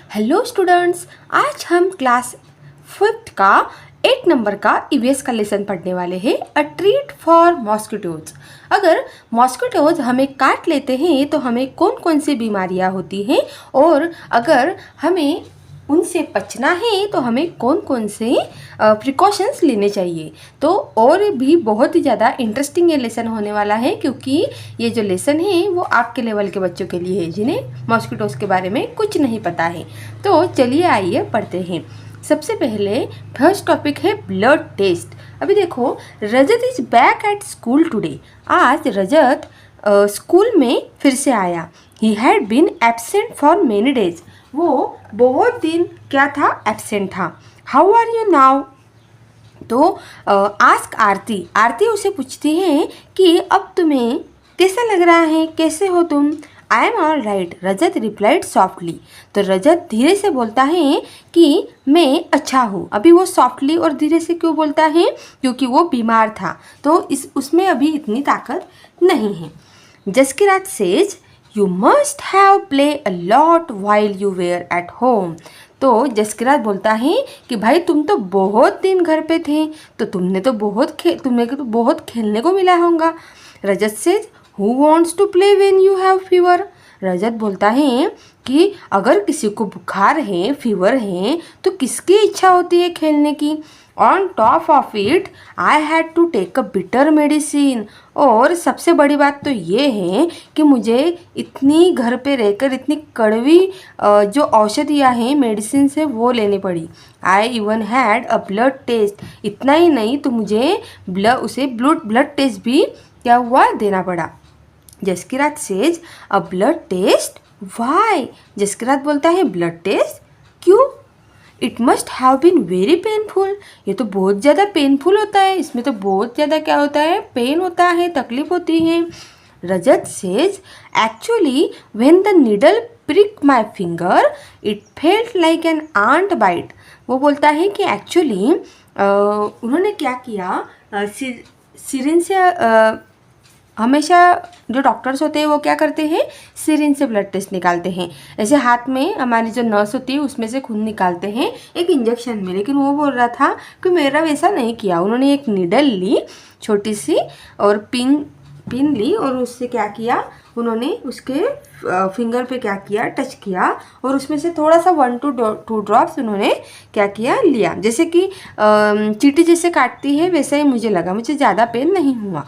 Hello students, आज हम class 5th का 8 नंबर का ईवीएस का लेसन पढ़ने वाले हैं। A treat for mosquitoes. अगर मॉस्किटोज हमें काट लेते हैं तो हमें कौन कौन सी बीमारियां होती हैं और अगर हमें उनसे बचना है तो हमें कौन कौन से प्रिकॉशंस लेने चाहिए। तो और भी बहुत ही ज़्यादा इंटरेस्टिंग ये लेसन होने वाला है, क्योंकि ये जो लेसन है वो आपके लेवल के बच्चों के लिए है जिन्हें मॉस्किटोज के बारे में कुछ नहीं पता है। तो चलिए आइए पढ़ते हैं। सबसे पहले फर्स्ट टॉपिक है ब्लड टेस्ट। अभी देखो, Rajat is back at school today. आज रजत स्कूल में फिर से आया। He had been absent for many days. वो बहुत दिन क्या था, एब्सेंट था। How are you now? तो आस्क आरती। आरती उसे पूछती है कि अब तुम्हें कैसा लग रहा है, कैसे हो तुम? I am all right, Rajat replied softly. तो रजत धीरे से बोलता है कि मैं अच्छा हूँ। अभी वो सॉफ्टली और धीरे से क्यों बोलता है? क्योंकि वो बीमार था, तो उसमें अभी इतनी ताकत नहीं है। Jaskirat says you must have play a lot while you were at home. तो जसकिरात बोलता है कि भाई तुम तो बहुत दिन घर पे थे, तो तुम्हें तो बहुत खेलने को मिला होगा। Rajat says who wants to play when you have fever. Rajat बोलता है कि अगर किसी को बुखार है, फीवर है, तो किसकी इच्छा होती है खेलने की। On top of it I had to take a bitter medicine. और सबसे बड़ी बात तो ये है कि मुझे इतनी घर पे रहकर इतनी कड़वी जो औषधियाँ हैं, मेडिसिन से वो लेनी पड़ी। I even had a blood test. इतना ही नहीं तो मुझे ब्लड टेस्ट भी क्या हुआ, देना पड़ा। Jaskirat says a blood test why. Jaskirat बोलता है ब्लड टेस्ट क्यों? It must have been very painful. ये तो बहुत ज़्यादा पेनफुल होता है, इसमें तो बहुत ज़्यादा क्या होता है, पेन होता है, तकलीफ होती है। Rajat says actually when the needle pricked my finger it felt like an ant bite। वो बोलता है कि एक्चुअली उन्होंने क्या किया, सिरिंज से हमेशा जो डॉक्टर्स होते हैं वो क्या करते हैं, सिरिंज से ब्लड टेस्ट निकालते हैं। ऐसे हाथ में हमारी जो नर्स होती है उसमें से खून निकालते हैं एक इंजेक्शन में। लेकिन वो बोल रहा था कि मेरा वैसा नहीं किया। उन्होंने एक नीडल ली छोटी सी और पिन ली और उससे क्या किया, उन्होंने उसके फिंगर पे क्या किया, टच किया और उसमें से थोड़ा सा 1 to 2 ड्रॉप्स उन्होंने क्या किया, लिया। जैसे कि चींटी जैसे काटती है वैसा ही मुझे लगा, मुझे ज़्यादा पेन नहीं हुआ।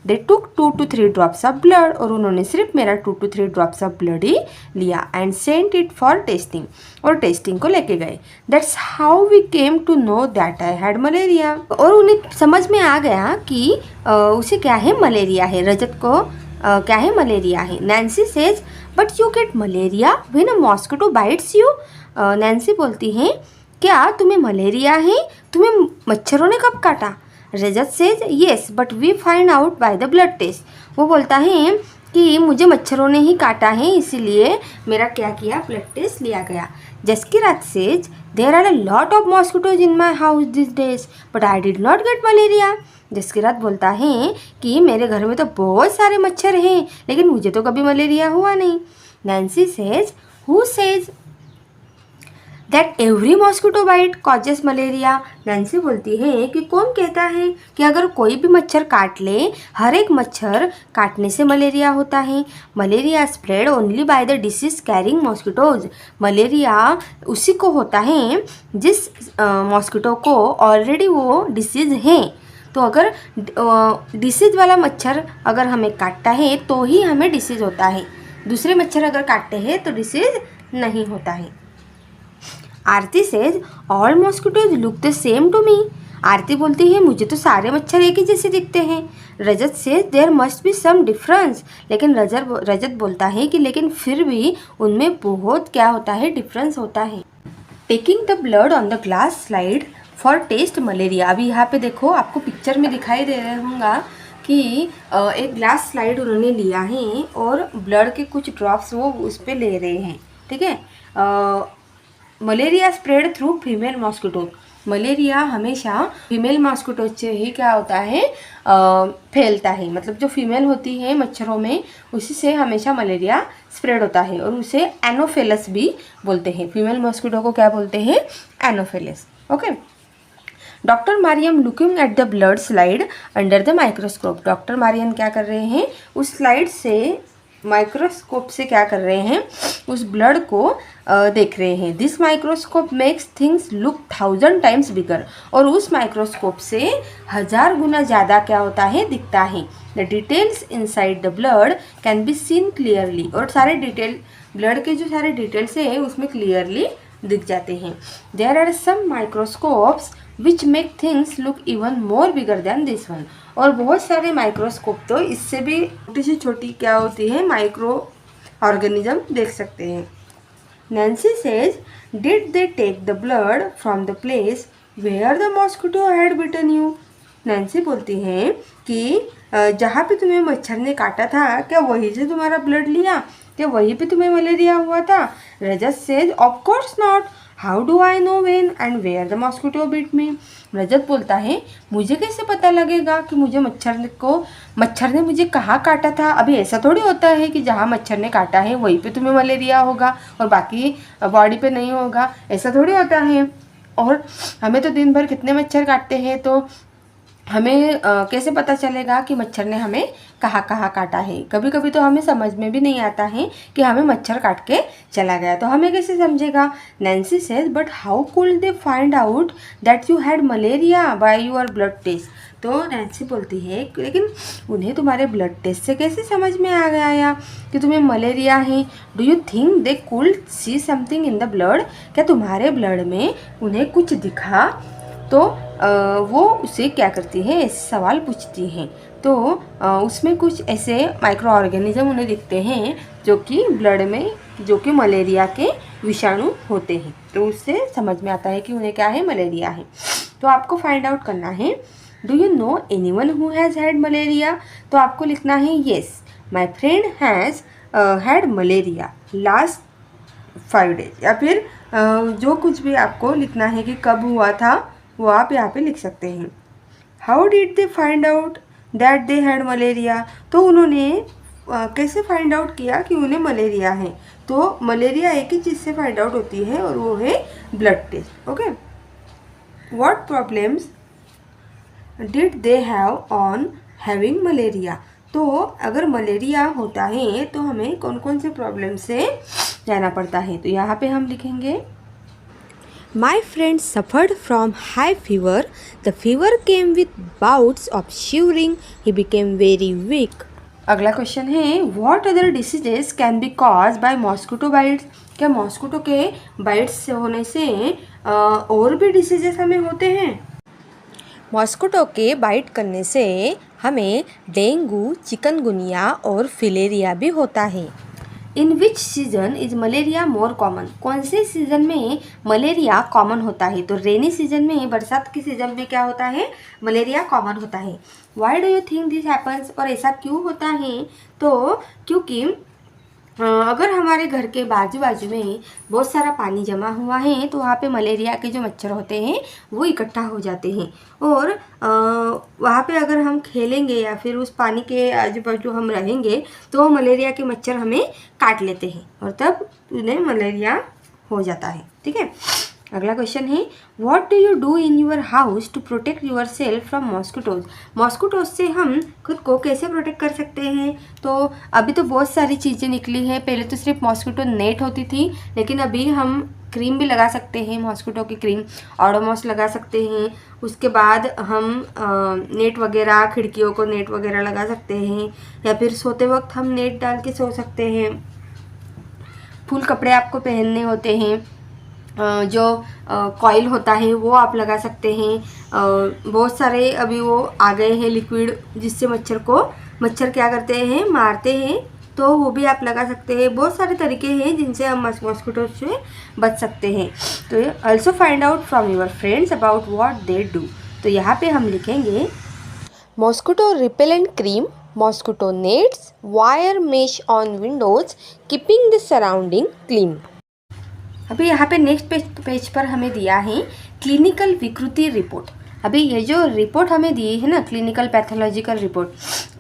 They took 2 to 3 drops of blood. और उन्होंने सिर्फ मेरा 2 to 3 ड्रॉप्स ऑफ ब्लड ही लिया and sent it for testing. और टेस्टिंग को लेके गए। That's how we came to know that I had malaria. और उन्हें समझ में आ गया कि उसे क्या है, मलेरिया है। रजत को क्या है, मलेरिया है। Nancy says but you get malaria when a mosquito bytes you. Nancy बोलती है क्या तुम्हें मलेरिया है, तुम्हें मच्छरों ने कब काटा? Rajat says yes but we find out by the blood test. वो बोलता है कि मुझे मच्छरों ने ही काटा है, इसीलिए मेरा क्या किया, ब्लड टेस्ट लिया गया। Jaskirat says there are a lot of mosquitoes in my house this days but I did not get malaria. Jaskirat बोलता है कि मेरे घर में तो बहुत सारे मच्छर हैं, लेकिन मुझे तो कभी मलेरिया हुआ नहीं। Nancy says who says that every mosquito bite causes malaria. Nancy बोलती है कि कौन कहता है कि अगर कोई भी मच्छर काट ले, हर एक मच्छर काटने से मलेरिया होता है। Malaria spread only by the disease carrying mosquitoes. Malaria उसी को होता है जिस मॉस्किटो को ऑलरेडी वो डिसीज है। तो अगर डिसीज वाला मच्छर अगर हमें काटता है तो ही हमें डिसीज होता है, दूसरे मच्छर अगर काटते हैं तो डिसीज नहीं होता है। Aarti says all mosquitoes look the same to me. Aarti बोलती है मुझे तो सारे मच्छर एक ही जैसे दिखते हैं। Rajat says there must be some difference. लेकिन रजत बोलता है कि लेकिन फिर भी उनमें बहुत क्या होता है, डिफरेंस होता है। Taking the blood on the glass slide for test malaria. अभी यहाँ पे देखो, आपको पिक्चर में दिखाई दे रहा होगा कि एक ग्लास स्लाइड उन्होंने लिया है और ब्लड के कुछ ड्रॉप्स वो उस पर ले रहे हैं, ठीक है। Malaria spread through female mosquito. Malaria हमेशा फीमेल मॉस्किटो से ही क्या होता है फैलता है। मतलब जो फीमेल होती है मच्छरों में उसी से हमेशा मलेरिया स्प्रेड होता है और उसे एनोफेलस भी बोलते हैं। फीमेल मॉस्किटो को क्या बोलते हैं? Anopheles. Okay. Doctor Mariam looking at the blood slide under the microscope. Doctor Mariam क्या कर रहे हैं? उस स्लाइड से माइक्रोस्कोप से क्या कर रहे हैं? उस ब्लड को देख रहे हैं। This microscope makes things look 1000 times bigger. और उस माइक्रोस्कोप से 1000 गुना ज़्यादा क्या होता है? दिखता है। The details inside the blood can be seen clearly. और सारे डिटेल ब्लड के जो सारे डिटेल्स है उसमें क्लियरली दिख जाते हैं। There are some microscopes which make things look even more bigger than this one. और बहुत सारे माइक्रोस्कोप तो इससे भी छोटी से छोटी क्या होती है? माइक्रो ऑर्गेनिज्म देख सकते हैं। Nancy says, did they take the blood from the place where the mosquito had bitten you. Nancy बोलती हैं कि जहाँ पे तुम्हें मच्छर ने काटा था क्या वहीं से तुम्हारा ब्लड लिया? क्या वहीं पे तुम्हें मलेरिया हुआ था? Rajat says, of course not. How do I know when and where the mosquito bit me. Rajat बोलता है, मुझे कैसे पता लगेगा कि मुझे मच्छर ने मुझे कहाँ काटा था? अभी ऐसा थोड़ी होता है कि जहाँ मच्छर ने काटा है वहीं पे तुम्हें मलेरिया होगा और बाकी बॉडी पे नहीं होगा। ऐसा थोड़ी होता है। और हमें तो दिन भर कितने मच्छर काटते हैं, तो हमें कैसे पता चलेगा कि मच्छर ने हमें कहाँ कहाँ काटा है? कभी कभी तो हमें समझ में भी नहीं आता है कि हमें मच्छर काट के चला गया, तो हमें कैसे समझेगा? Nancy says, but how could they find out that you had malaria by your blood test. तो नैन्सी बोलती है, लेकिन उन्हें तुम्हारे ब्लड टेस्ट से कैसे समझ में आ गया कि तुम्हें मलेरिया है? Do you think they could see something in the blood. क्या तुम्हारे ब्लड में उन्हें कुछ दिखा? तो वो उसे क्या करती है? ऐसे सवाल पूछती हैं। तो उसमें कुछ ऐसे माइक्रो ऑर्गेनिज्म उन्हें दिखते हैं जो कि ब्लड में जो कि मलेरिया के विषाणु होते हैं। तो उससे समझ में आता है कि उन्हें क्या है? मलेरिया है। तो आपको फाइंड आउट करना है, do you know anyone who has had malaria. तो आपको लिखना है, yes my friend has had malaria last 5 days। या फिर जो कुछ भी आपको लिखना है कि कब हुआ था वो आप यहाँ पे लिख सकते हैं। How did they find out that they had malaria. तो उन्होंने कैसे फाइंड आउट किया कि उन्हें मलेरिया है? तो मलेरिया एक ही चीज़ से फाइंड आउट होती है और वो है blood test. Okay. What problems did they have on having malaria. तो अगर मलेरिया होता है तो हमें कौन कौन से प्रॉब्लम से जाना पड़ता है? तो यहाँ पे हम लिखेंगे, My friend suffered from high fever. The fever came with bouts of shivering. He became very weak. अगला क्वेश्चन है, What other diseases can be caused by mosquito bites? क्या मॉस्किटो के बाइट्स होने से और भी डिसीजेस हमें होते हैं? मॉस्किटो के बाइट करने से हमें डेंगू, चिकनगुनिया और फिलेरिया भी होता है। In which season is malaria more common. कौन से सीजन में मलेरिया कॉमन होता है? तो रेनी सीजन में, बरसात के सीजन में क्या होता है? मलेरिया कॉमन होता है। Why do you think this happens. और ऐसा क्यों होता है? तो क्योंकि अगर हमारे घर के बाजू बाजू में बहुत सारा पानी जमा हुआ है तो वहाँ पे मलेरिया के जो मच्छर होते हैं वो इकट्ठा हो जाते हैं और वहाँ पे अगर हम खेलेंगे या फिर उस पानी के आजू बाजू हम रहेंगे तो मलेरिया के मच्छर हमें काट लेते हैं और तब उन्हें मलेरिया हो जाता है। ठीक है। अगला क्वेश्चन है, what do you do in your house to protect yourself from mosquitoes. Mosquitoes से हम खुद को कैसे प्रोटेक्ट कर सकते हैं? तो अभी तो बहुत सारी चीज़ें निकली हैं। पहले तो सिर्फ मॉस्किटो नेट होती थी, लेकिन अभी हम क्रीम भी लगा सकते हैं, मॉस्किटो की क्रीम ओडोमॉस लगा सकते हैं। उसके बाद हम नेट वगैरह, खिड़कियों को नेट वगैरह लगा सकते हैं या फिर सोते वक्त हम नेट डाल के सो सकते हैं। फुल कपड़े आपको पहनने होते हैं, जो कॉइल होता है वो आप लगा सकते हैं। बहुत सारे अभी वो आ गए हैं लिक्विड जिससे मच्छर क्या करते हैं? मारते हैं, तो वो भी आप लगा सकते हैं। बहुत सारे तरीके हैं जिनसे हम मॉस्किटो से बच सकते हैं। तो also find out from your friends about what they do. तो यहाँ पे हम लिखेंगे, mosquito repellent cream, mosquito nets, wire mesh on Windows, keeping the surrounding clean. अभी यहाँ पे नेक्स्ट पेज पर हमें दिया है क्लिनिकल विकृति रिपोर्ट। अभी ये जो रिपोर्ट हमें दी है ना, क्लिनिकल पैथोलॉजिकल रिपोर्ट,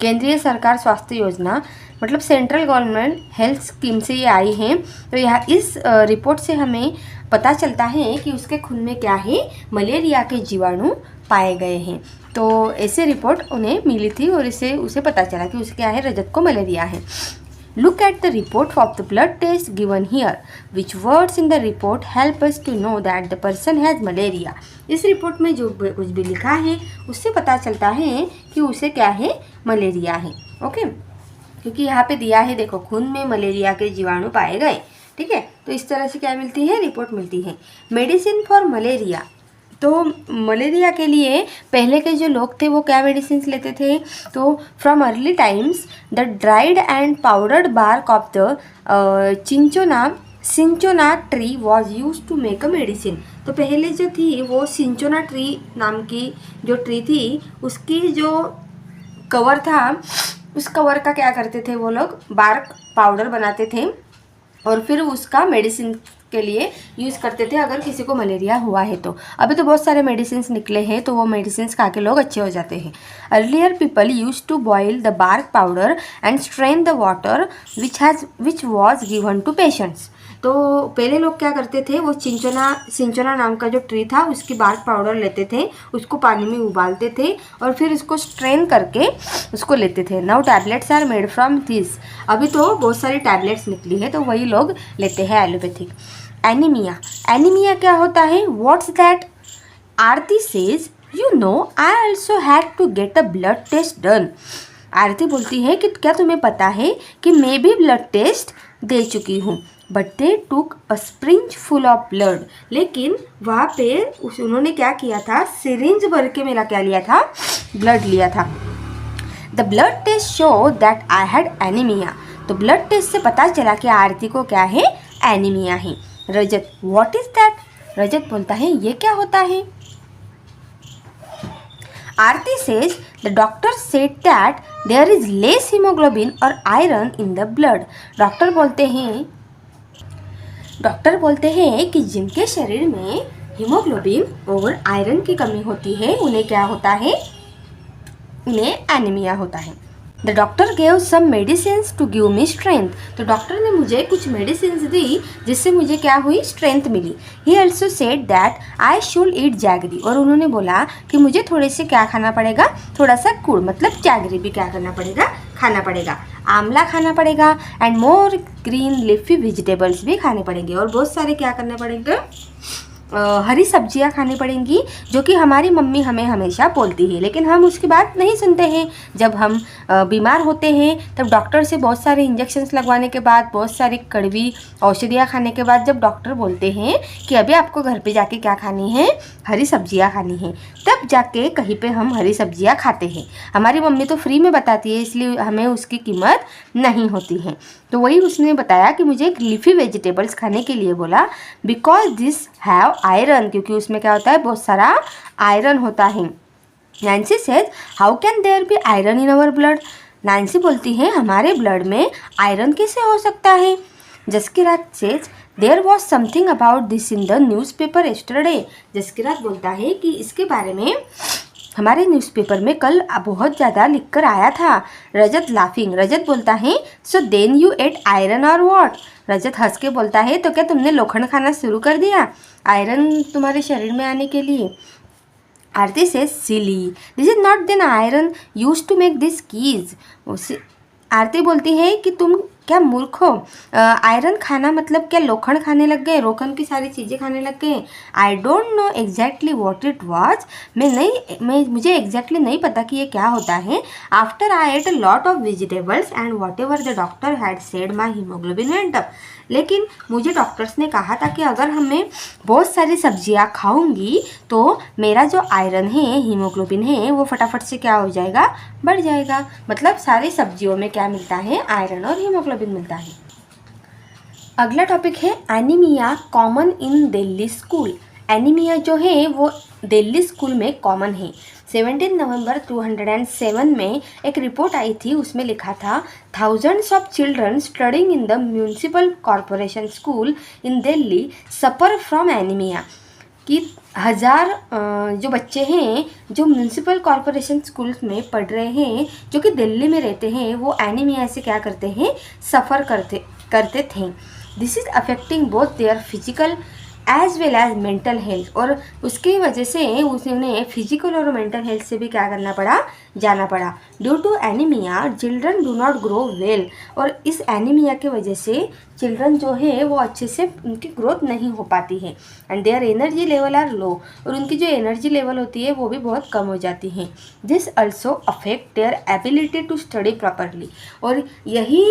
केंद्रीय सरकार स्वास्थ्य योजना मतलब सेंट्रल गवर्नमेंट हेल्थ स्कीम से ये आई है। तो यह इस रिपोर्ट से हमें पता चलता है कि उसके खून में क्या है, मलेरिया के जीवाणु पाए गए हैं। तो ऐसे रिपोर्ट उन्हें मिली थी और उसे पता चला कि उसे क्या है, रजत को मलेरिया है। Look at the report of the blood test given here. Which words in the report help us to know that the person has malaria? इस रिपोर्ट में जो कुछ भी लिखा है उससे पता चलता है कि उसे क्या है, मलेरिया है। ओके, क्योंकि यहाँ पे दिया है, देखो, खून में मलेरिया के जीवाणु पाए गए। ठीक है, तो इस तरह से क्या मिलती है, रिपोर्ट मिलती है। मेडिसिन फॉर मलेरिया, तो मलेरिया के लिए पहले के जो लोग थे वो क्या मेडिसिन लेते थे, तो from early times the dried and powdered bark of the cinchona tree was use to make a medicine. तो पहले जो थी वो सिंचोना ट्री नाम की जो ट्री थी, उसकी जो कवर था, उस कवर का क्या करते थे वो लोग, बार्क पाउडर बनाते थे और फिर उसका मेडिसिन के लिए यूज़ करते थे अगर किसी को मलेरिया हुआ है तो। अभी तो बहुत सारे मेडिसिन निकले हैं तो वो मेडिसिन खा के लोग अच्छे हो जाते हैं। Earlier people use to boil the bark powder and strain the water which was given to patients. तो पहले लोग क्या करते थे, वो सिंचोना नाम का जो ट्री था उसकी बार्क पाउडर लेते थे, उसको पानी में उबालते थे और फिर उसको स्ट्रेन करके उसको लेते थे। Now tablets are made from this. अभी तो बहुत सारी टैबलेट्स निकली है तो वही लोग लेते हैं एलोपैथिक। एनीमिया क्या होता है, what's that? Aarti says, you know I also had to get a blood test done. Aarti बोलती है कि क्या तुम्हें पता है कि मैं भी ब्लड टेस्ट दे चुकी हूँ। But they took a Spinz full of blood, लेकिन वहाँ पे उन्होंने क्या किया था, सिरिंज भर के मेरा क्या लिया था, ब्लड लिया था। The blood test show that I had anaemia. तो ब्लड टेस्ट से पता चला कि आरती को क्या है, एनीमिया है। Rajat, what is that? Rajat बोलता है ये क्या होता है। Aarti says the doctor said that there is less haemoglobin और iron in the blood. Doctor बोलते हैं कि जिनके शरीर में हीमोग्लोबिन और आयरन की कमी होती है उन्हें क्या होता है, उन्हें एनीमिया होता है। The doctor gave some medicines to give me strength. तो डॉक्टर ने मुझे कुछ मेडिसिन्स दी जिससे मुझे क्या हुई, स्ट्रेंथ मिली। He also said that I should eat jaggery. और उन्होंने बोला कि मुझे थोड़े से क्या खाना पड़ेगा, थोड़ा सा गुड़ मतलब जैगरी भी क्या करना पड़ेगा, खाना पड़ेगा। आंवला खाना पड़ेगा and more green leafy vegetables भी खाने पड़ेंगे और बहुत सारे क्या करने पड़ेंगे, हरी सब्जियां खानी पड़ेंगी, जो कि हमारी मम्मी हमें हमेशा बोलती है, लेकिन हम उसकी बात नहीं सुनते हैं। जब हम बीमार होते हैं तब डॉक्टर से बहुत सारे इंजेक्शन्स लगवाने के बाद, बहुत सारी कड़वी औषधियाँ खाने के बाद जब डॉक्टर बोलते हैं कि अभी आपको घर पे जाके क्या खानी है, हरी सब्जियाँ खानी है, तब जाके कहीं पे हम हरी सब्जियाँ खाते हैं। हमारी मम्मी तो फ्री में बताती है, इसलिए हमें उसकी कीमत नहीं होती है। तो वही उसने बताया कि मुझे लीफी वेजिटेबल्स खाने के लिए बोला, बिकॉज दिस हैव आयरन, क्योंकि उसमें क्या होता है, बहुत सारा आयरन होता है। Nancy says how can there be iron in our blood. Nancy बोलती है हमारे ब्लड में आयरन कैसे हो सकता है। Jaskirat says there was something about this in the newspaper yesterday. Jaskirat बोलता है कि इसके बारे में हमारे न्यूज़पेपर में कल बहुत ज़्यादा लिखकर आया था। रजत लाफिंग, रजत बोलता है so then you ate iron or what. Rajat हंस के बोलता है तो क्या तुमने लोखंड खाना शुरू कर दिया आयरन तुम्हारे शरीर में आने के लिए। Aarti says silly this is not then iron use to make this keys. Aarti बोलती है कि तुम क्या मूर्ख हो, आयरन खाना मतलब क्या लोखंड खाने लग गए, लोखंड की सारी चीज़ें खाने लग गए। I don't know exactly what it was. मुझे एग्जैक्टली नहीं पता कि ये क्या होता है। After I at a lot of vegetables and what ever the doctor had said my haemoglobin went up. लेकिन मुझे डॉक्टर्स ने कहा था कि अगर मैं बहुत सारी सब्जियां खाऊंगी तो मेरा जो आयरन है, हीमोग्लोबिन है, वो फटाफट से क्या हो जाएगा, बढ़ जाएगा। मतलब सारी सब्जियों में क्या मिलता है, आयरन और हीमोग्लोबिन मिलता है। अगला टॉपिक है anaemia common in Delhi school. Anaemia जो है वो दिल्ली स्कूल में कॉमन है। 17 नवंबर 2007 में एक रिपोर्ट आई थी, उसमें लिखा था thousands of children studying in the municipal corporation school in Delhi suffer from anaemia, कि जो बच्चे हैं जो म्यूनिसिपल कॉरपोरेशन स्कूल में पढ़ रहे हैं, जो कि दिल्ली में रहते हैं, वो एनीमिया से क्या करते हैं, सफ़र करते थे। This is affecting both their physical as well as mental health, और उसकी वजह से उन्हें फिजिकल और मेंटल हेल्थ से भी क्या करना पड़ा, जाना पड़ा। Due to anaemia children do not grow well, और इस एनीमिया की वजह से चिल्ड्रन जो है वो अच्छे से उनकी ग्रोथ नहीं हो पाती है। And their energy level are low, और उनकी जो एनर्जी लेवल होती है वो भी बहुत कम हो जाती है। This also affect their ability to study properly, और यही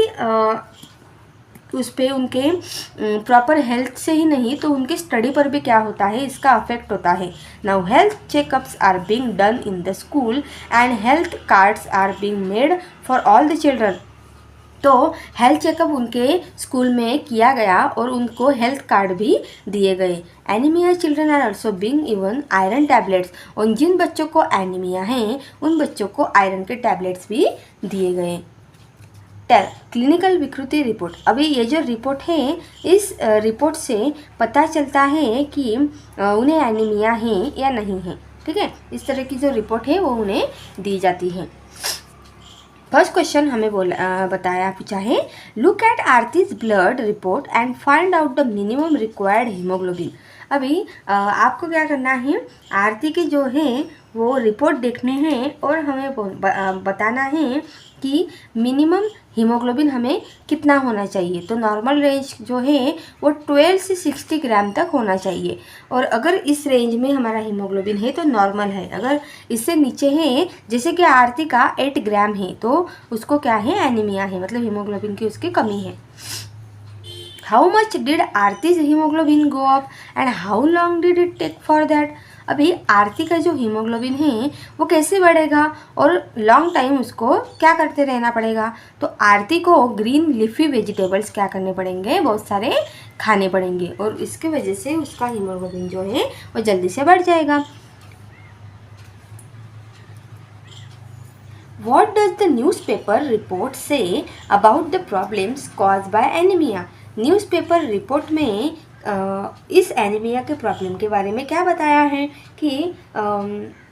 उस पर उनके प्रॉपर हेल्थ से ही नहीं तो उनके स्टडी पर भी क्या होता है, इसका अफेक्ट होता है। Now health checkups are being done in the school and health cards are being made for all the children. तो हेल्थ चेकअप उनके स्कूल में किया गया और उनको हेल्थ कार्ड भी दिए गए। Anaemia children are also being even iron tablets, और जिन बच्चों को एनीमिया है उन बच्चों को आयरन के टैबलेट्स भी दिए गए। क्लिनिकल विकृति रिपोर्ट, अभी ये जो रिपोर्ट है इस रिपोर्ट से पता चलता है कि उन्हें एनीमिया है या नहीं है। ठीक है, इस तरह की जो रिपोर्ट है वो उन्हें दी जाती है। फर्स्ट क्वेश्चन हमें पूछा है, look at Aarti's blood report and find out the minimum required haemoglobin. अभी आपको क्या करना है, आरती के जो है वो रिपोर्ट देखने हैं और हमें बताना है कि मिनिमम हीमोग्लोबिन हमें कितना होना चाहिए। तो नॉर्मल रेंज जो है वो 12 से 60 ग्राम तक होना चाहिए, और अगर इस रेंज में हमारा हीमोग्लोबिन है तो नॉर्मल है। अगर इससे नीचे है, जैसे कि आरती का 8 ग्राम है, तो उसको क्या है, एनीमिया है, मतलब हीमोग्लोबिन की उसकी कमी है। How much did Aarti's haemoglobin go up and how long did it take for that. अभी आरती का जो हीमोग्लोबिन है वो कैसे बढ़ेगा और लॉन्ग टाइम उसको क्या करते रहना पड़ेगा। तो आरती को ग्रीन लीफी वेजिटेबल्स क्या करने पड़ेंगे, बहुत सारे खाने पड़ेंगे, और इसकी वजह से उसका हीमोग्लोबिन जो है वो जल्दी से बढ़ जाएगा। What does the newspaper report say about the problems caused by anemia? Newspaper report में इस एनीमिया के प्रॉब्लम के बारे में क्या बताया है कि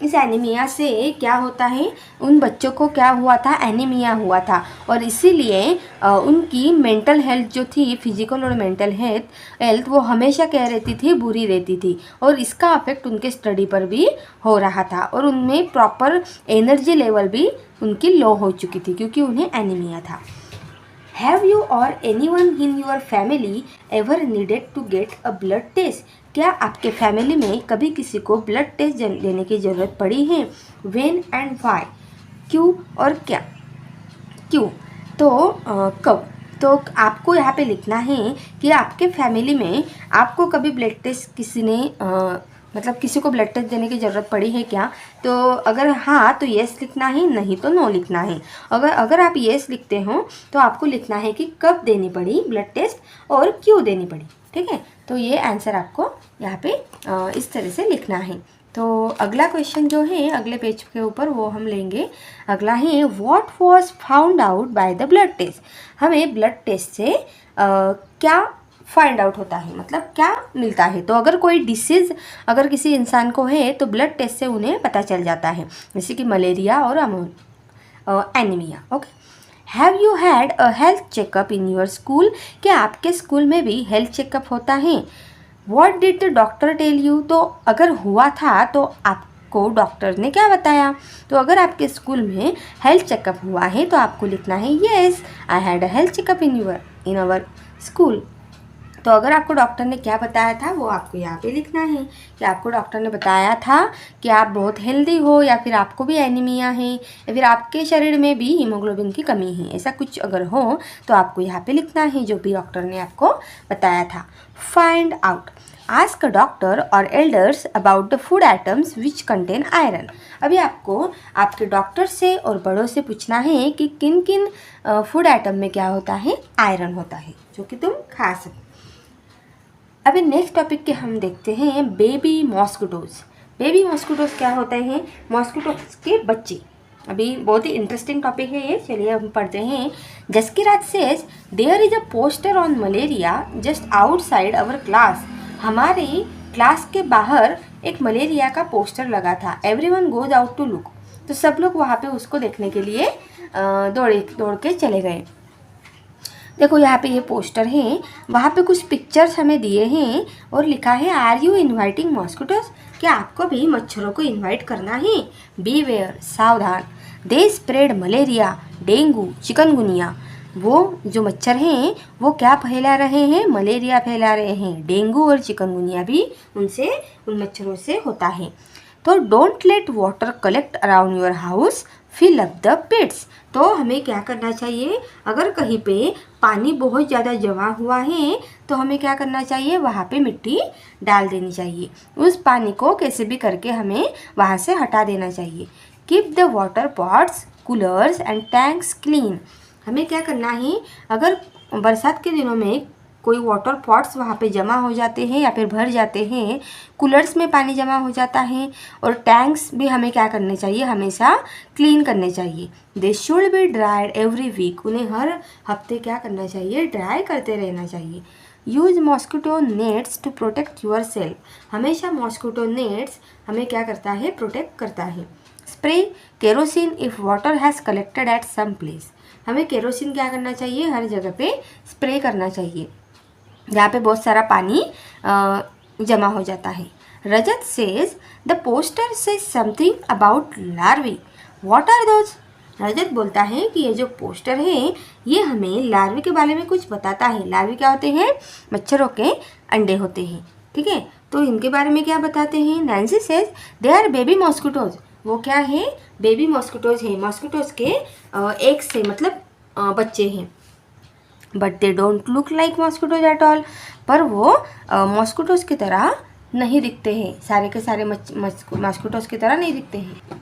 इस एनीमिया से क्या होता है, उन बच्चों को क्या हुआ था, एनीमिया हुआ था, और इसीलिए उनकी मेंटल हेल्थ जो थी, फिजिकल और मेंटल हेल्थ वो हमेशा क्या रहती थी, बुरी रहती थी, और इसका अफेक्ट उनके स्टडी पर भी हो रहा था, और उनमें प्रॉपर एनर्जी लेवल भी उनकी लो हो चुकी थी क्योंकि उन्हें एनीमिया था। Have you or anyone in your family ever needed to get a blood test? क्या आपके फैमिली में कभी किसी को ब्लड टेस्ट देने की ज़रूरत पड़ी है? When and why? क्यों और क्या? क्यों तो कब? तो आपको यहाँ पे लिखना है कि आपके फैमिली में आपको कभी ब्लड टेस्ट किसी ने मतलब किसी को ब्लड टेस्ट देने की ज़रूरत पड़ी है क्या? तो अगर हाँ तो येस लिखना है, नहीं तो नो लिखना है। अगर आप येस लिखते हो तो आपको लिखना है कि कब देनी पड़ी ब्लड टेस्ट और क्यों देनी पड़ी। ठीक है, तो ये आंसर आपको यहाँ पे इस तरह से लिखना है। तो अगला क्वेश्चन जो है अगले पेज के ऊपर वो हम लेंगे। अगला है what was found out by the blood test. हमें ब्लड टेस्ट से क्या फाइंड आउट होता है, मतलब क्या मिलता है। तो अगर कोई डिसीज़ अगर किसी इंसान को है तो ब्लड टेस्ट से उन्हें पता चल जाता है, जैसे कि मलेरिया और anaemia. Okay, have you had a health checkup in your school. क्या आपके स्कूल में भी हेल्थ चेकअप होता है? What did the doctor tell you. तो अगर हुआ था तो आपको डॉक्टर ने क्या बताया। तो अगर आपके स्कूल में हेल्थ चेकअप हुआ है तो आपको लिखना है yes I had a health checkup in our school. तो अगर आपको डॉक्टर ने क्या बताया था वो आपको यहाँ पे लिखना है कि आपको डॉक्टर ने बताया था कि आप बहुत हेल्दी हो, या फिर आपको भी एनीमिया है, या फिर आपके शरीर में भी हीमोग्लोबिन की कमी है। ऐसा कुछ अगर हो तो आपको यहाँ पे लिखना है जो भी डॉक्टर ने आपको बताया था। फाइंड आउट, आस्क डॉक्टर और elders about the food items which contain iron. अभी आपको आपके डॉक्टर से और बड़ों से पूछना है कि किन किन फूड आइटम में क्या होता है, आयरन होता है, जो कि तुम खा सकते। अभी नेक्स्ट टॉपिक के हम देखते हैं बेबी मॉस्किटोज। बेबी मॉस्किटोज क्या होते हैं? मॉस्किटोज के बच्चे। अभी बहुत ही इंटरेस्टिंग टॉपिक है ये, चलिए हम पढ़ते हैं। Jaskiraj says there is a poster on malaria just outside our class. हमारी क्लास के बाहर एक मलेरिया का पोस्टर लगा था। Everyone goes out to look. तो सब लोग वहाँ पे उसको देखने के लिए दौड़ के चले गए। देखो यहाँ पे ये पोस्टर है, वहाँ पे कुछ पिक्चर्स हमें दिए हैं और लिखा है आर यू इन्वाइटिंग मॉस्किटोज? क्या आपको भी मच्छरों को इन्वाइट करना है? बीवेयर, सावधान, they spread malaria, dengue, chikungunya. वो जो मच्छर हैं वो क्या फैला रहे हैं? मलेरिया फैला रहे हैं। डेंगू और चिकनगुनिया भी उन मच्छरों से होता है। तो don't let water collect around your house, fill up the pits. तो हमें क्या करना चाहिए? अगर कहीं पे पानी बहुत ज़्यादा जमा हुआ है तो हमें क्या करना चाहिए? वहाँ पे मिट्टी डाल देनी चाहिए। उस पानी को कैसे भी करके हमें वहाँ से हटा देना चाहिए। Keep the water pots, coolers and tanks clean. हमें क्या करना है? अगर बरसात के दिनों में कोई वाटर पॉट्स वहाँ पे जमा हो जाते हैं या फिर भर जाते हैं, कूलर्स में पानी जमा हो जाता है, और टैंक्स भी हमें क्या करने चाहिए? हमेशा क्लीन करने चाहिए। They should be dried every week. उन्हें हर हफ्ते क्या करना चाहिए? ड्राई करते रहना चाहिए। Use mosquito nets to protect yourself. हमेशा मॉस्किटो नेट्स हमें क्या करता है? प्रोटेक्ट करता है। Spray kerosene if water has collected at some place. हमें केरोसिन क्या करना चाहिए? हर जगह पे स्प्रे करना चाहिए जहाँ पे बहुत सारा पानी जमा हो जाता है। Rajat says the poster says something about larvae, what are those? Rajat बोलता है कि ये जो पोस्टर है ये हमें लार्वी के बारे में कुछ बताता है। लार्वी क्या होते हैं? मच्छरों के अंडे होते हैं, ठीक है। तो इनके बारे में क्या बताते हैं? Nancy says they are baby mosquitoes. वो क्या है? बेबी मॉस्किटोज है। मॉस्किटोज के एक से मतलब बच्चे हैं। But they don't look like mosquitoes at all. पर वो मॉस्किटोज की तरह नहीं दिखते हैं, सारे के सारे मॉस्किटोज की तरह नहीं दिखते हैं।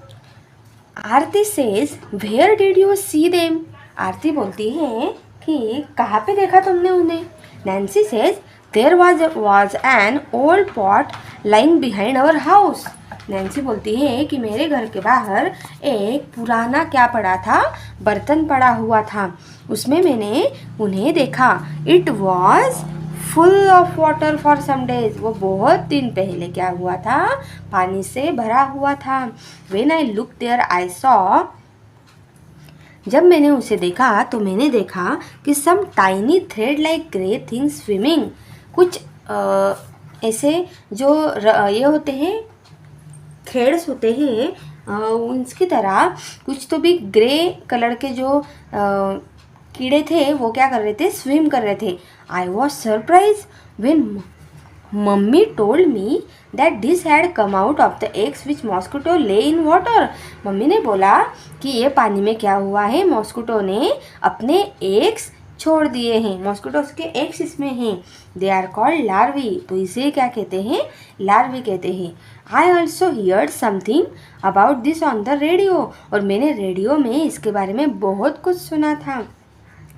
Aarti says where did you see them? Aarti बोलती है कि कहाँ पे देखा तुमने उन्हें? Nancy says there was an old pot lying behind our house. Nancy बोलती है कि मेरे घर के बाहर एक पुराना क्या पड़ा था? बर्तन पड़ा हुआ था, उसमें मैंने उन्हें देखा। It was full of water for some days. वो बहुत दिन पहले क्या हुआ था? पानी से भरा हुआ था। When I look there I saw, जब मैंने उसे देखा तो मैंने देखा कि some tiny thread like grey things swimming. कुछ ऐसे जो ये होते हैं, थ्रेड्स होते हैं, उनकी तरह कुछ तो भी ग्रे कलर के जो कीड़े थे वो क्या कर रहे थे? स्विम कर रहे थे। I was surprise when mummy told me that this had come out of the eggs which mosquito ले इन वाटर। मम्मी ने बोला कि ये पानी में क्या हुआ है? मॉस्किटो ने अपने एग्स छोड़ दिए हैं। मॉस्किटोज के एग्स इसमें हैं। They are called larvae. तो इसे क्या कहते हैं? लार्वी कहते हैं। I also heard something about this on the radio. और मैंने रेडियो में इसके बारे में बहुत कुछ सुना था।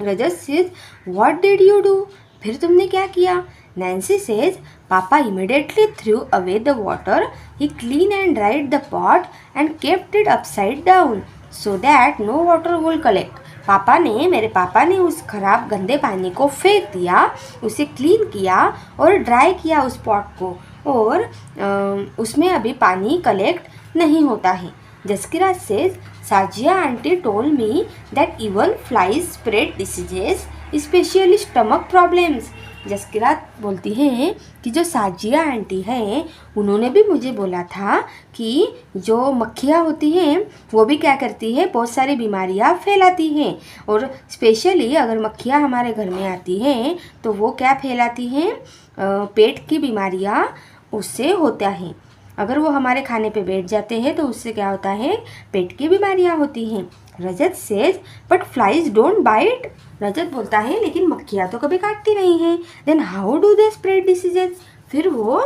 Rajat says what did you do? फिर तुमने क्या किया? Nancy says papa immediately threw away the water, he clean and dried the pot and kept it upside down so that no water will collect. मेरे पापा ने उस खराब गंदे पानी को फेंक दिया, उसे क्लीन किया और ड्राई किया उस पॉट को, और उसमें अभी पानी कलेक्ट नहीं होता है। Jaskiraj says Sajiya aunty told me that even flies spread diseases specially stomach problems. Jaskiraj बोलती हैं कि जो साजिया आंटी हैं उन्होंने भी मुझे बोला था कि जो मक्खियाँ होती हैं वो भी क्या करती है? बहुत सारी बीमारियाँ फैलाती हैं, और स्पेशली अगर मक्खियाँ हमारे घर में आती हैं तो वो क्या फैलाती हैं? पेट की बीमारियाँ उससे होता है। अगर वो हमारे खाने पे बैठ जाते हैं तो उससे क्या होता है? पेट की बीमारियाँ होती हैं। Rajat says but flies don't bite. Rajat बोलता है लेकिन मक्खियाँ तो कभी काटती नहीं हैं। Then how do they spread diseases? फिर वो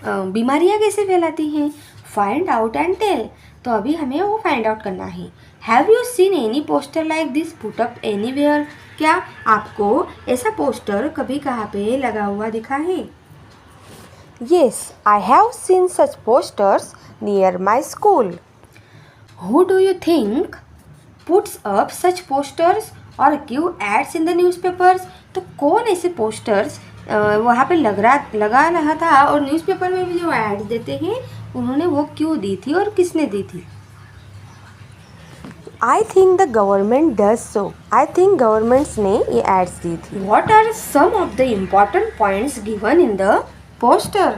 बीमारियाँ कैसे फैलाती हैं? Find out and tell. तो अभी हमें वो फाइंड आउट करना है। Have you seen any poster like this put up anywhere? क्या आपको ऐसा पोस्टर कभी कहाँ पे लगा हुआ दिखा है? Yes, I have seen such posters near my school. Who do you think puts up such posters or give ads in the newspapers? तो कौन ऐसे पोस्टर्स वहाँ पे लगा रहा था और न्यूज़पेपर में भी जो एड्स देते हैं उन्होंने वो क्यों दी थी और किसने दी थी? I think the government does so. I think governments ने ये ads दी थी. What are some of the important points given in the poster?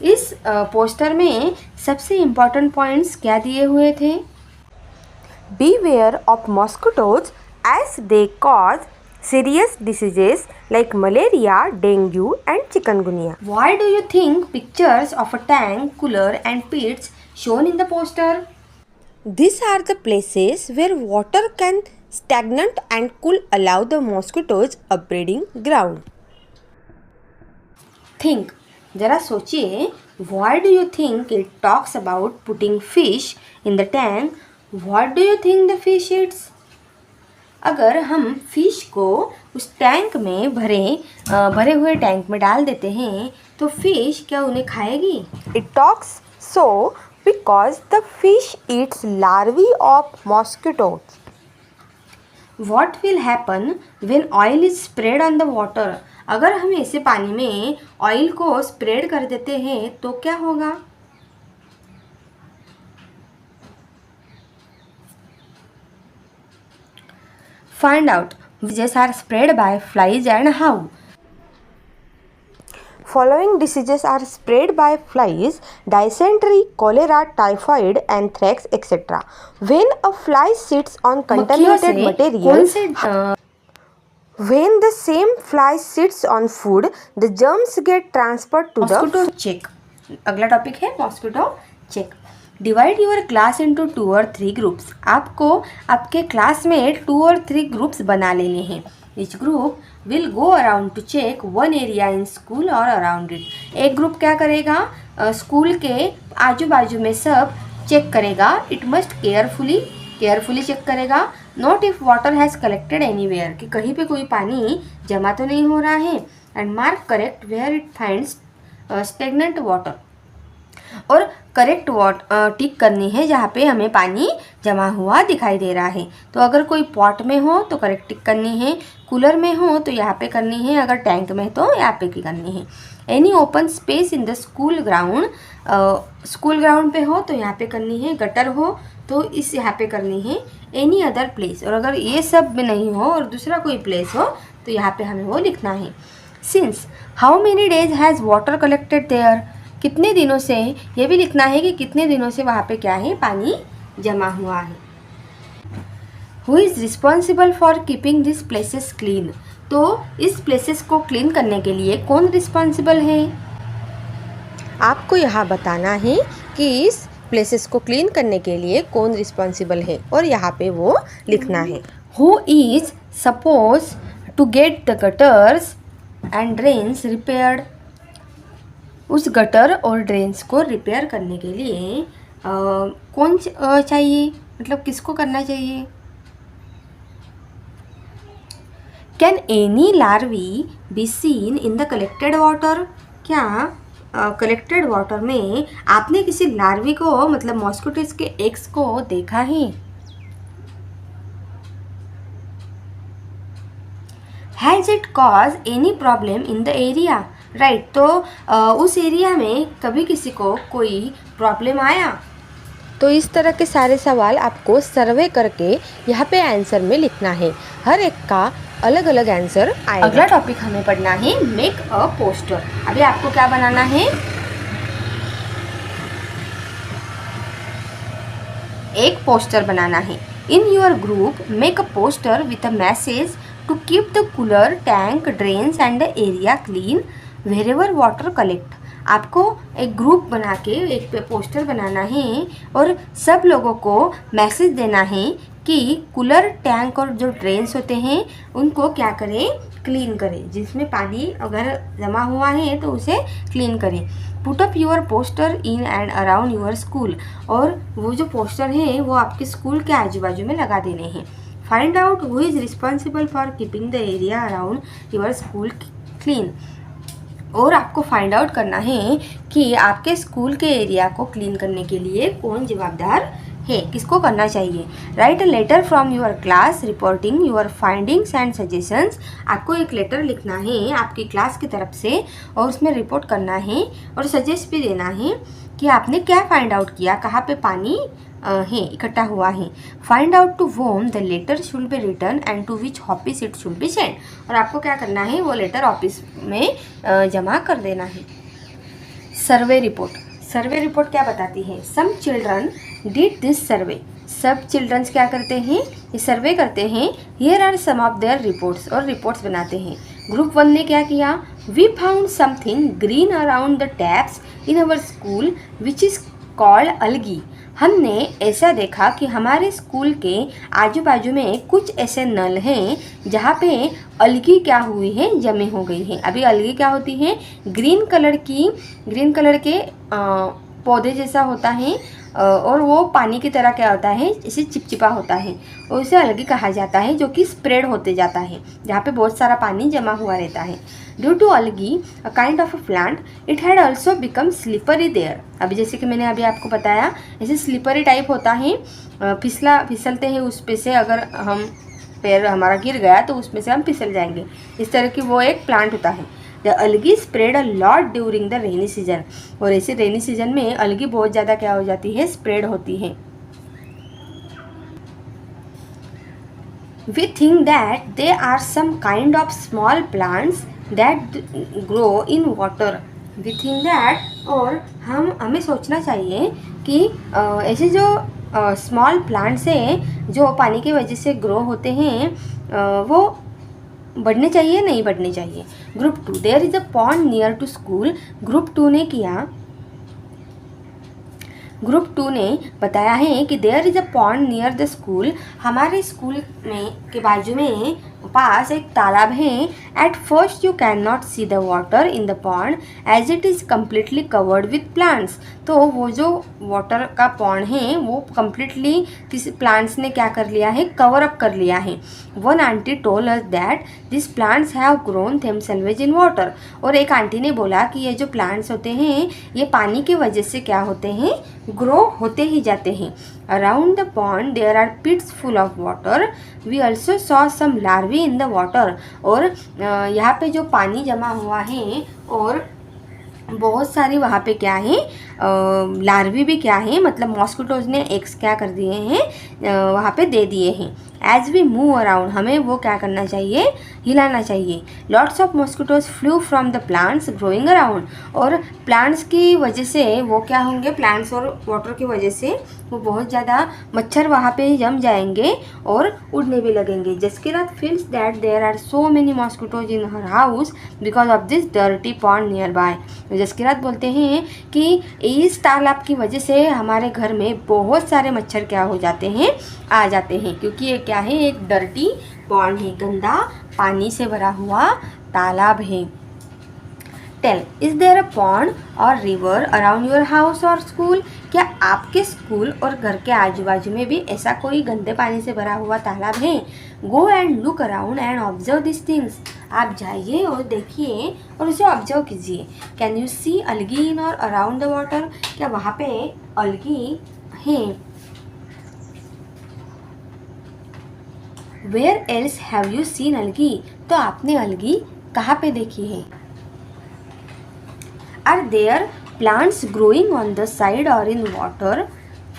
इस पोस्टर में सबसे इम्पोर्टेंट पॉइंट्स क्या दिए हुए थे? Beware of mosquitoes as they cause serious diseases like malaria, dengue and chikungunya. Why do you think pictures of a tank, cooler and pits shown in the poster? These are the places where water can stagnate and cool allow the mosquitoes a breeding ground. Think. जरा सोचिए. Why do you think it talks about putting fish in the tank? What do you think the fish eats? अगर हम fish को उस tank में भरे हुए tank में डाल देते हैं तो फिश क्या उन्हें खाएगी? It talks so because the fish eats larvae of mosquitoes. What will happen when oil is sprayed on the water? अगर हम ऐसे पानी में ऑयल को स्प्रेड कर देते हैं तो क्या होगा? Find out which are spread by flies and how. Following diseases are spread by flies: dysentery, cholera, typhoid, anthrax, etc. When a fly sits on contaminated material, when the same fly sits on food, the germs get transferred to the mosquito check. अगला topic है mosquito check. Divide your class into 2 और 3 groups. आपको आपके class में 2 और 3 groups बना लेने हैं. Each group will go around to check one area in school or around it. एक ग्रुप क्या करेगा? स्कूल के आजू बाजू में सब चेक करेगा. It must केयरफुली चेक करेगा. Note if water has collected anywhere, कि कहीं पे कोई पानी जमा तो नहीं हो रहा है. And mark correct where it finds stagnant water. और करेक्ट टिक करनी है जहाँ पे हमें पानी जमा हुआ दिखाई दे रहा है. तो अगर कोई पॉट में हो तो करेक्ट टिक करनी है, कूलर में हो तो यहाँ पे करनी है, अगर टैंक में तो यहाँ पे की करनी है. Any open space in the school ground पे हो तो यहाँ पे करनी है, गटर हो तो इस यहाँ पे करनी है. एनी अदर प्लेस, और अगर ये सब में नहीं हो और दूसरा कोई प्लेस हो तो यहाँ पे हमें वो लिखना है. Since how many days has water collected there, कितने दिनों से, ये भी लिखना है कि कितने दिनों से वहाँ पे क्या है, पानी जमा हुआ है. Who is responsible for keeping this places clean, तो इस प्लेसेस को क्लीन करने के लिए कौन रिस्पॉन्सिबल है? आपको यहाँ बताना है कि इस प्लेसेस को क्लीन करने के लिए कौन रिस्पॉन्सिबल है और यहाँ पे वो लिखना है. Who is suppose to get the gutters and drains repaired, उस गटर और ड्रेन्स को रिपेयर करने के लिए कौन चाहिए, मतलब किसको करना चाहिए? Can any larvae be seen in the collected water, क्या कलेक्टेड वाटर में आपने किसी लार्वी को, मतलब मॉस्किटोज के एग्स को देखा है? Has it cause any problem in the area, right. तो उस एरिया में कभी किसी को कोई प्रॉब्लम आया? तो इस तरह के सारे सवाल आपको सर्वे करके यहाँ पे आंसर में लिखना है. हर एक का अलग अलग आंसर आएगा. अगला टॉपिक हमें पढ़ना है मेक अ पोस्टर. अभी आपको क्या बनाना है? एक पोस्टर बनाना है. In your group make a poster with a message to keep the cooler, tank, drains and the area clean wherever water collect. आपको एक ग्रुप बना के एक पोस्टर बनाना है और सब लोगों को मैसेज देना है कि कूलर, टैंक और जो ड्रेन्स होते हैं उनको क्या करें, क्लीन करें. जिसमें पानी अगर जमा हुआ है तो उसे क्लीन करें. Put up your poster in and around your school, और वो जो पोस्टर है वो आपके स्कूल के आजू बाजू में लगा देने हैं. Find out who is responsible for keeping the area around your school clean. और आपको फाइंड आउट करना है कि आपके स्कूल के एरिया को क्लीन करने के लिए कौन जवाबदार है, किसको करना चाहिए। Write a letter from your class reporting your findings and suggestions. आपको एक लेटर लिखना है आपकी क्लास की तरफ से और उसमें रिपोर्ट करना है और सजेस्ट भी देना है कि आपने क्या फाइंड आउट किया, कहाँ पे पानी है इकट्ठा हुआ है। Find out to whom the letter should be return and to which office it should be send. और आपको क्या करना है, वो लेटर ऑफिस में जमा कर देना है। Survey report. सर्वे रिपोर्ट क्या बताती है? Some children did this survey. सब चिल्ड्रंस क्या करते हैं, ये सर्वे करते हैं। Here are some of their reports, और रिपोर्ट्स बनाते हैं। ग्रुप 1 ने क्या किया? We found something green around the taps in our school which is called algae. हमने ऐसा देखा कि हमारे स्कूल के आजू बाजू में कुछ ऐसे नल हैं जहाँ पे अलगी क्या हुई है, जमे हो गई है। अभी अलगी क्या होती है? ग्रीन कलर के पौधे जैसा होता है और वो पानी की तरह क्या होता है, इसे चिपचिपा होता है और उसे अलगी कहा जाता है, जो कि स्प्रेड होते जाता है जहाँ पे बहुत सारा पानी जमा हुआ रहता है। Due to algae a kind of a plant it had also become slippery there. अभी जैसे कि मैंने अभी आपको बताया, ऐसे स्लिपरी टाइप होता है, फिसलते हैं उस पे से, अगर हम पैर हमारा गिर गया तो उसमें से हम फिसल जाएंगे। इस तरह की वो एक प्लांट होता है। The algae spread a lot during the rainy season. और ऐसे रेनी सीजन में अलगी बहुत ज़्यादा क्या हो जाती है, स्प्रेड होती है। We think that there are some kind of small plants that grow in water. We think that, और हमें सोचना चाहिए कि ऐसे जो स्मॉल प्लांट्स हैं जो पानी की वजह से ग्रो होते हैं, वो बढ़ने चाहिए, नहीं बढ़ने चाहिए। Group 2, there is a pond near to school. Group 2 ने किया, ग्रुप 2 ने बताया है कि there is a pond near the school. हमारे स्कूल में के बाजू में पास एक तालाब है। At first you can not see the water in the pond as it is completely covered with plants. तो वो जो वाटर का पॉन्ड है वो कम्प्लीटली किसी प्लांट्स ने क्या कर लिया है, कवर अप कर लिया है। One aunty told us that this plants have grown themselves in water. और एक आंटी ने बोला कि ये जो प्लांट्स होते हैं ये पानी की वजह से क्या होते हैं, ग्रो होते ही जाते हैं। Around the pond there are pits full of water. We also saw some larvae in the water. और यहाँ पे जो पानी जमा हुआ है और बहुत सारी वहाँ पे क्या है, लार्वी भी क्या है, मतलब मॉस्किटोज ने एग्स क्या कर दिए हैं, वहाँ पे दे दिए हैं। एज वी मूव अराउंड, हमें वो क्या करना चाहिए, हिलाना चाहिए। Lots of mosquitoes flu from the plants growing around. और प्लांट्स की वजह से वो क्या होंगे, प्लांट्स और वाटर की वजह से वो बहुत ज़्यादा मच्छर वहाँ पे जम जाएंगे और उड़ने भी लगेंगे। Jaskirat feels that there are so many mosquitoes in her house because of this dirty pond nearby. Jaskirat बोलते हैं कि इस तालाब की वजह से हमारे घर में बहुत सारे मच्छर क्या हो जाते हैं, आ जाते हैं, क्योंकि ये क्या है, एक डर्टी पॉन्ड है, गंदा पानी से भरा हुआ तालाब है। Tell, is there a pond और रिवर अराउंड योर हाउस और स्कूल। क्या आपके स्कूल और घर के आजू बाजू में भी ऐसा कोई गंदे पानी से भरा हुआ तालाब है? Go and look around and observe this things. आप जाइए और देखिए और उसे ऑब्जर्व कीजिए। कैन यू सी अलगी इन और अराउंड द वाटर। क्या वहाँ पे अलगी है? Where else have you seen algae. तो आपने अलगी कहाँ पे देखी है? Are there plants growing on the side or in water?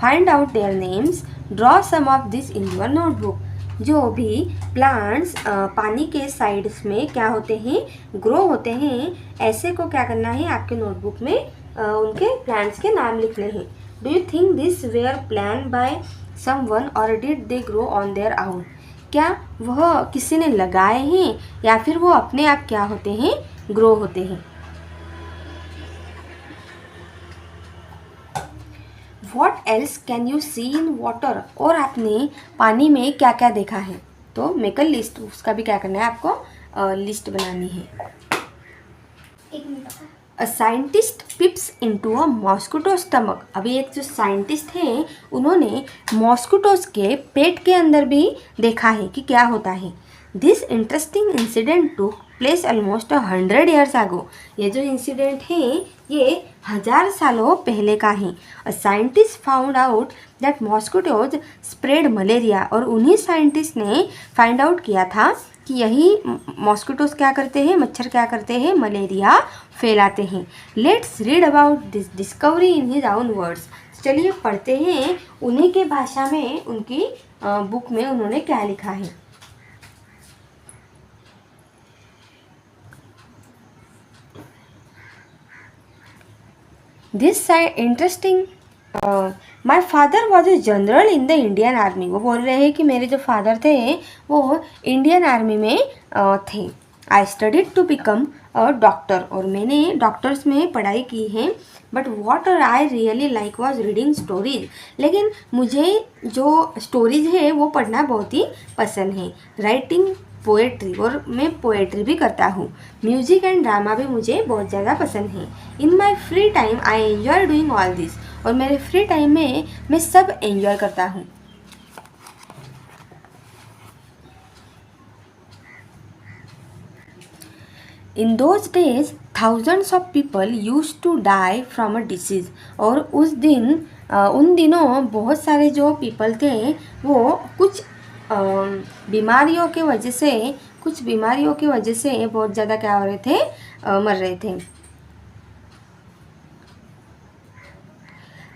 Find out their names. Draw some of this in your notebook. जो भी प्लांट्स पानी के साइड्स में क्या होते हैं, ग्रो होते हैं, ऐसे को क्या करना है, आपके नोटबुक में उनके प्लांट्स के नाम लिखने हैं। Do you think this were plan by someone or did they grow on their own. क्या वह किसी ने लगाए हैं या फिर वो अपने आप क्या होते हैं, ग्रो होते हैं। What else can you see in water? और आपने पानी में क्या क्या देखा है? तो मेक अ लिस्ट, उसका भी क्या करना है आपको, लिस्ट बनानी है। एक minute. A scientist पिप्स into a mosquito stomach. अभी एक जो साइंटिस्ट हैं उन्होंने मॉस्किटोज के पेट के अंदर भी देखा है कि क्या होता है। This interesting incident took place almost 100 years ago. ये जो इंसिडेंट है ये 1000 सालों पहले का है। A scientist found out that mosquitoes spread malaria. और उन्हीं साइंटिस्ट ने फाइंड आउट किया था कि यही मॉस्किटोज क्या करते हैं, मच्छर क्या करते हैं, मलेरिया फैलाते हैं। Let's read about this discovery in his own words. चलिए पढ़ते हैं उन्हीं के भाषा में, उनकी बुक में उन्होंने क्या लिखा है। This interesting my father was a general in the Indian army. वो बोल रहे हैं कि मेरे जो फादर थे वो इंडियन आर्मी में थे। I studied to become a doctor. और मैंने डॉक्टर्स में पढ़ाई की है। But what I really like was reading stories. लेकिन मुझे जो स्टोरीज है वो पढ़ना बहुत ही पसंद है। राइटिंग पोएट्री, और मैं पोएट्री भी करता हूँ। म्यूजिक एंड ड्रामा भी मुझे बहुत ज़्यादा पसंद है। In my free time I enjoy doing all this. और मेरे फ्री टाइम में मैं सब एंजॉय करता हूँ। In those days thousands of people use to die from a disease. और उन दिनों बहुत सारे जो पीपल थे वो कुछ बीमारियों की वजह से बहुत ज़्यादा क्या हो रहे थे, मर रहे थे।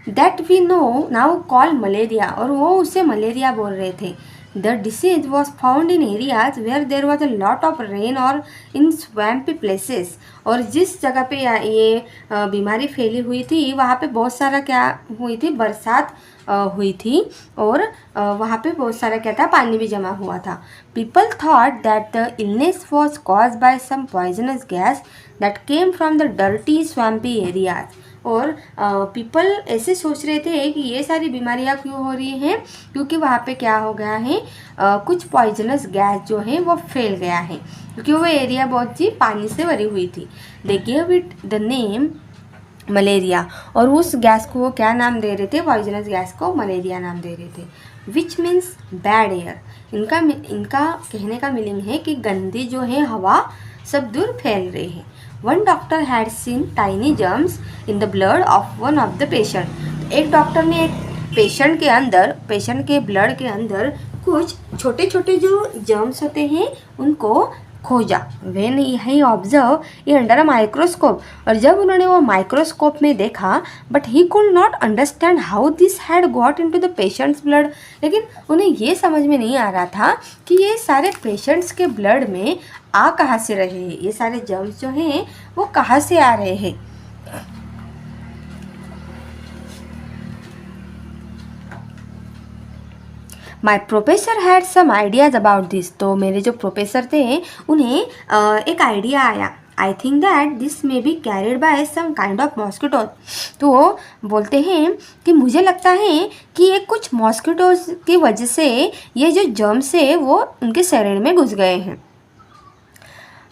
That we know now call malaria. और वो उसे मलेरिया बोल रहे थे। The disease was found in areas where there was a lot of rain और इन स्वैम्पी प्लेसेस। और जिस जगह पे ये बीमारी फैली हुई थी वहाँ पे बहुत सारा क्या हुई थी, बरसात हुई थी। और वहाँ पे बहुत सारा क्या था, पानी भी जमा हुआ था। People thought that the illness was caus by some poisonous gas that came from the dirty swampy areas. और पीपल ऐसे सोच रहे थे कि ये सारी बीमारियां क्यों हो रही हैं, क्योंकि वहाँ पे क्या हो गया है, कुछ पॉइजनस गैस जो है वो फैल गया है, क्योंकि वो एरिया बहुत सी पानी से भरी हुई थी। They gave it the name malaria. और उस गैस को वो क्या नाम दे रहे थे, पॉइजनस गैस को मलेरिया नाम दे रहे थे। Which means bad air. इनका कहने का मीनिंग है कि गंदी जो है हवा सब दूर फैल रही है। One doctor had seen tiny germs in the blood of one of the patient. एक डॉक्टर ने एक पेशेंट के ब्लड के अंदर कुछ छोटे छोटे जो जर्म्स होते हैं उनको खोजा। वेन ही ऑब्जर्व ये अंडर अ माइक्रोस्कोप। और जब उन्होंने वो माइक्रोस्कोप में देखा, but he could not understand how this had got into the patients blood. लेकिन उन्हें ये समझ में नहीं आ रहा था कि ये सारे पेशेंट्स के ब्लड में आ कहाँ से रहे हैं, ये सारे जर्म्स जो हैं वो कहाँ से आ रहे हैं। My professor had some ideas about this. तो मेरे जो प्रोफेसर थे उन्हें एक आइडिया आया। I think that this may be carried by some kind of mosquitoes. तो वो बोलते हैं कि मुझे लगता है कि ये कुछ मॉस्किटोज की वजह से ये जो जर्म्स है वो उनके शरीर में घुस गए हैं।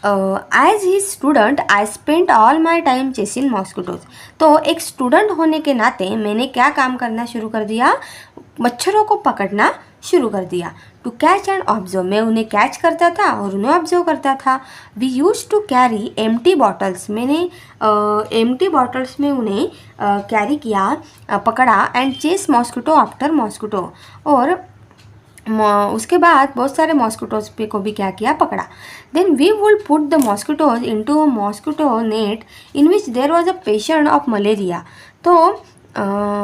As he student I spent all my time chasing mosquitoes. तो एक स्टूडेंट होने के नाते मैंने क्या काम करना शुरू कर दिया, मच्छरों को पकड़ना शुरू कर दिया। टू कैच एंड ऑब्जर्व, मैं उन्हें कैच करता था और उन्हें ऑब्जर्व करता था। We use to carry empty bottles, मैंने एम्प्टी बॉटल्स में उन्हें कैरी किया, पकड़ा। And chase mosquito after mosquito, और उसके बाद बहुत सारे मॉस्किटोज पे को भी क्या किया, पकड़ा। Then we would put the mosquitoes into a mosquito net in which there was a patient of malaria. तो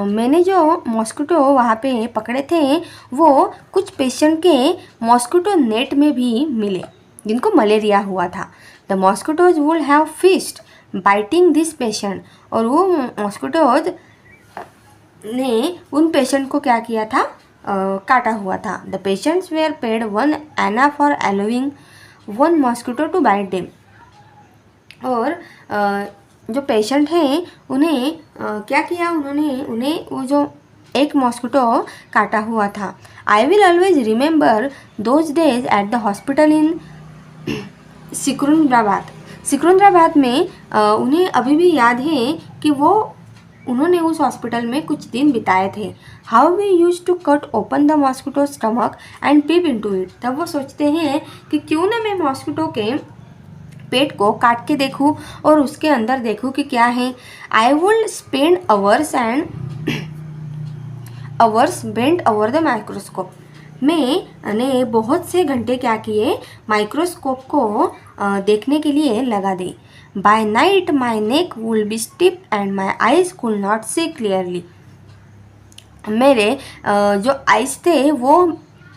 मैंने जो मॉस्किटो वहाँ पे पकड़े थे वो कुछ पेशेंट के मॉस्किटो नेट में भी मिले जिनको मलेरिया हुआ था। The mosquitoes would have feast biting this patient. और वो मॉस्किटोज ने उन पेशेंट को क्या किया था, काटा हुआ था। The patients where paid 1 anna for allowing 1 mosquito to bite them. और जो पेशेंट हैं उन्हें क्या किया, उन्हें वो जो एक मॉस्किटो काटा हुआ था। I will always remember those days at the hospital in Secunderabad. Secunderabad में उन्हें अभी भी याद है कि उन्होंने उस हॉस्पिटल में कुछ दिन बिताए थे। How we use to cut open the mosquito stomach and peep into it. तब वो सोचते हैं कि क्यों ना मैं मॉस्किटो के पेट को काट के देखूं और उसके अंदर देखूं कि क्या है। I would spend hours bent over the microscope. मैंने बहुत से घंटे क्या किए, माइक्रोस्कोप को देखने के लिए लगा दी। By night my neck would be stiff and my eyes could not see clearly. मेरे जो आइज थे वो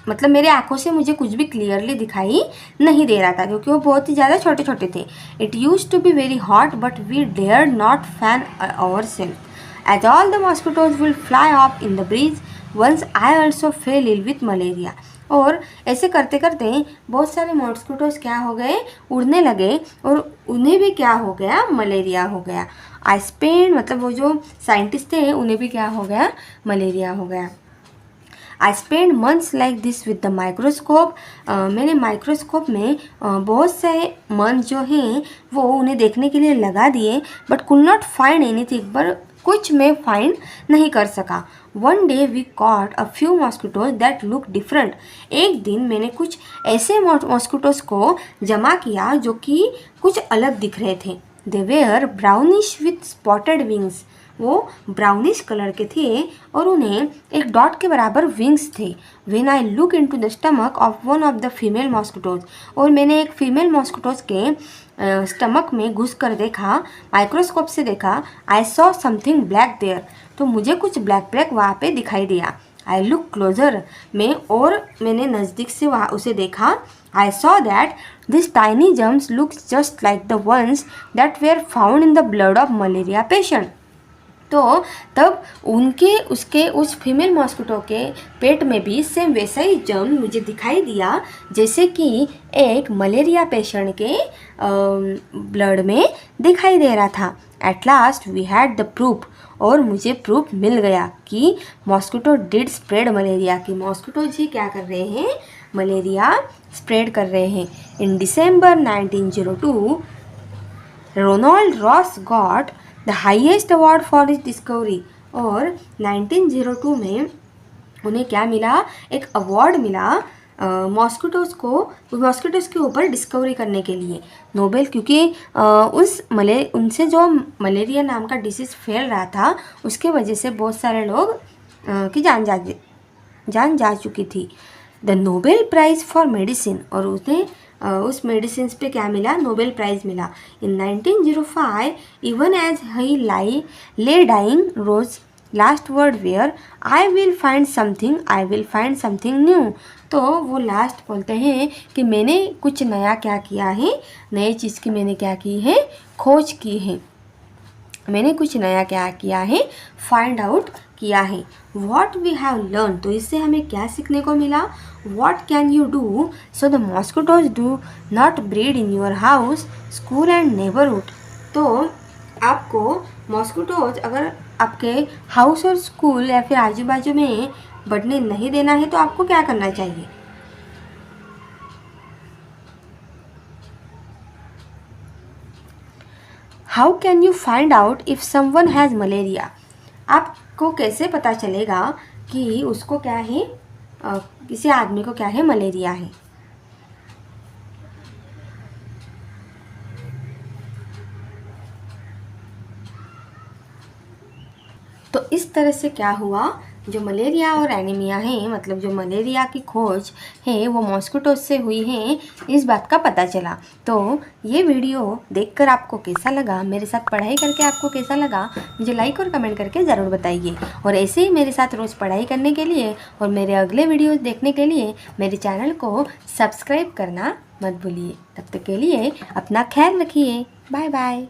मतलब मेरे आंखों से मुझे कुछ भी क्लियरली दिखाई नहीं दे रहा था क्योंकि वो बहुत ही ज़्यादा छोटे छोटे थे। It use to be very hot but we dare not fan our self as all the mosquitoes will fly off in the breeze once I also fell ill with malaria. और ऐसे करते करते बहुत सारे मॉस्किटोज क्या हो गए, उड़ने लगे और उन्हें भी क्या हो गया, मलेरिया हो गया। आई स्पेन मतलब वो जो साइंटिस्ट थे उन्हें भी क्या हो गया, मलेरिया हो गया। I spend months like this with the microscope. मैंने माइक्रोस्कोप में बहुत से मंथ जो हैं वो उन्हें देखने के लिए लगा दिए but could not find anything, पर कुछ मैं फाइंड नहीं कर सका। One day we caught a few mosquitoes that look different. एक दिन मैंने कुछ ऐसे मॉस्किटोज को जमा किया जो कि कुछ अलग दिख रहे थे। They were brownish with spotted wings. वो ब्राउनिश कलर के थे और उन्हें एक डॉट के बराबर विंग्स थे। When I look into the stomach of one of the female mosquitoes. और मैंने एक फीमेल मॉस्किटोज के स्टमक में घुस कर देखा, माइक्रोस्कोप से देखा। I saw something black there. तो मुझे कुछ ब्लैक ब्लैक वहाँ पे दिखाई दिया। आई लुक क्लोजर में और मैंने नज़दीक से वहाँ उसे देखा। I saw that this tiny germs looks just like the ones that were found in the blood of malaria patient. तो तब उस फीमेल मॉस्किटो के पेट में भी सेम वैसा ही जर्म मुझे दिखाई दिया जैसे कि एक मलेरिया पेशेंट के ब्लड में दिखाई दे रहा था। At last we had the proof. और मुझे प्रूफ मिल गया कि मॉस्किटो डिड स्प्रेड मलेरिया, की मॉस्किटो जी क्या कर रहे हैं, मलेरिया स्प्रेड कर रहे हैं। In December 1902 Ronald Ross got the highest award for his discovery. और 1902 में उन्हें क्या मिला, एक अवार्ड मिला मॉस्किटोज़ के ऊपर डिस्कवरी करने के लिए, नोबेल। क्योंकि उनसे जो मलेरिया नाम का डिसीज़ फैल रहा था उसके वजह से बहुत सारे लोग की जान जा चुकी थी। The Nobel prize for medicine. और उन्हें उस मेडिसिन पे क्या मिला, नोबेल प्राइज़ मिला। इन 1905 even as he lay dying Ross last word were I will find something new. तो वो लास्ट बोलते हैं कि मैंने कुछ नया क्या किया है, नई चीज़ की मैंने क्या की है, खोज की है। मैंने कुछ नया क्या किया है, फाइंड आउट किया है। What we have learn. तो इससे हमें क्या सीखने को मिला, what can you do so the mosquitoes do not breed in your house, school and neighbourhood. तो आपको मॉस्किटोज अगर आपके हाउस और स्कूल या फिर आजू बाजू में बढ़ने नहीं देना है तो आपको क्या करना चाहिए। How can you find out if someone has malaria. आपको कैसे पता चलेगा कि उसको क्या है, किसी आदमी को क्या है, मलेरिया है। तो इस तरह से क्या हुआ, जो मलेरिया और एनीमिया है, मतलब जो मलेरिया की खोज है वो मॉस्किटोज से हुई है, इस बात का पता चला। तो ये वीडियो देखकर आपको कैसा लगा, मेरे साथ पढ़ाई करके आपको कैसा लगा, मुझे लाइक और कमेंट करके ज़रूर बताइए। और ऐसे ही मेरे साथ रोज़ पढ़ाई करने के लिए और मेरे अगले वीडियोज़ देखने के लिए मेरे चैनल को सब्सक्राइब करना मत भूलिए। तब तक के लिए अपना ख्याल रखिए। Bye bye.